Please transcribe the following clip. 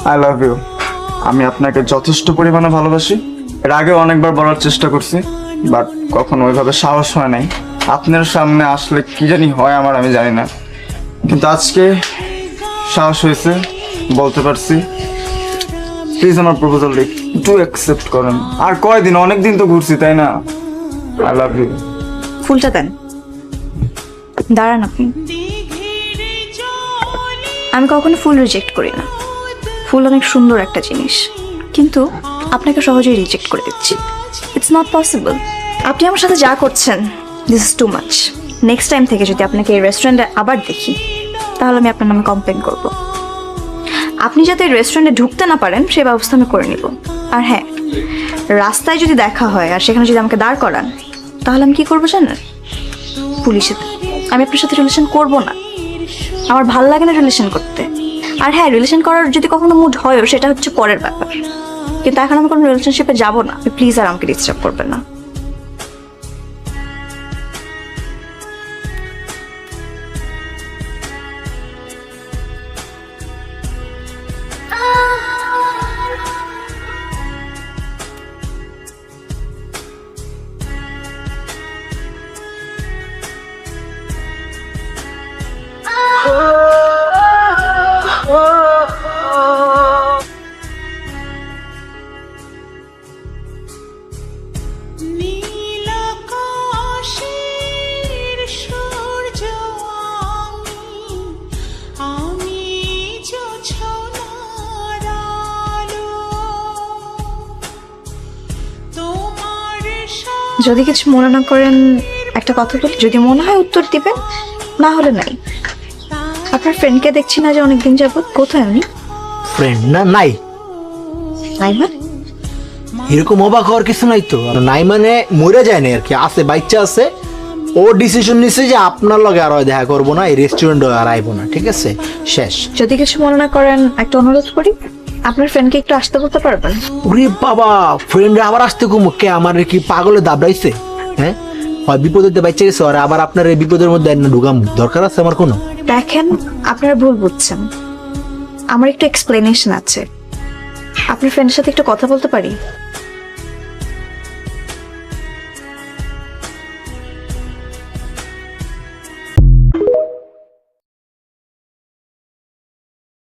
I love you. আমি আপনাকে যথেষ্ট পরিমাণে ভালোবাসি। এর আগে অনেকবার বলার চেষ্টা করছি, বাট কখনো ওইভাবে সাহস হয় নাই। আপনার সামনে আসলে কি জানি হয় আমার, আমি জানি না, কিন্তু আজকে সাহস হয়েছে, বলতে পারছি। প্লিজ আমার প্রপোজালটা একটু অ্যাকসেপ্ট করেন। আর কয়দিন, অনেক দিন তো ঘুরছি, তাই না? I love you. ফুলটা দেন। দাঁড়ান আপনি। আমি কখনো ফুল রিজেক্ট করি না। ফুল অনেক সুন্দর একটা জিনিস, কিন্তু আপনাকে সহজেই রিজেক্ট করে দিচ্ছি। It's not possible. আপনি আমার সাথে যা করছেন, this is too much. Next time থেকে যদি আপনাকে এই রেস্টুরেন্টে আবার দেখি, তাহলে আমি আপনার নামে কমপ্লেন করব। আপনি যাতে এই রেস্টুরেন্টে ঢুকতে না পারেন সে ব্যবস্থা আমি করে নিব। আর হ্যাঁ, রাস্তায় যদি দেখা হয় আর সেখানে যদি আমাকে দাঁড় করান, তাহলে আমি কি করবো জানেন? পুলিশে। আমি আপনার সাথে রিলেশন করব না। আমার ভাল লাগে না রিলেশন করতে। আর হ্যাঁ, রিলেশন করার যদি কখনো মুড হয়, সেটা হচ্ছে পরের ব্যাপার, কিন্তু এখন আমি কোনো রিলেশনশিপে যাব না। প্লিজ আর আমাকে ডিস্টার্ব করবেন না। নীলাকাশের সূর্য আমি জোছনার আলো তোমার যদি কিছু মনে না করেন একটা কথা বলি, যদি মনে হয় উত্তর দিবেন, না হলে নাই। আপনার ফ্রেন্ডকে দেখছি না যে অনেকদিন যাবত, কোথায় উনি? ফ্রেন্ড না, নাই। নাই মানে? এরকম অবাক হওয়ার কিছু নাই তো। নাই মানে মরে যায় না আর কি, আছে, বাচ্চা আছে। ও ডিসিশন নিছে যে আপনার লগে আর দেখা করবো না, এই রেস্টুরেন্টে আর আইবো না, ঠিক আছে, শেষ। যদি কিছু মনে না করেন একটা অনুরোধ করি, আপনার ফ্রেন্ডকে একটু আসতে বলতে পারবেন? ওরে বাবা, ফ্রেন্ডে আবার আসতে কমু কে? আমার কি পাগলে দাবড়াইছে? হ্যাঁ, হয় বিপদের বাচ্চা গেছে, আর আবার আপনার এই বিপদের মধ্যে ঢুকাম দরকার আছে আমার কোনো? দেখেন, আপনারা ভুল বুঝছেন। আমার একটু এক্সপ্লেনেশন আছে। আপনার ফ্রেন্ডের সাথে একটু কথা বলতে পারি?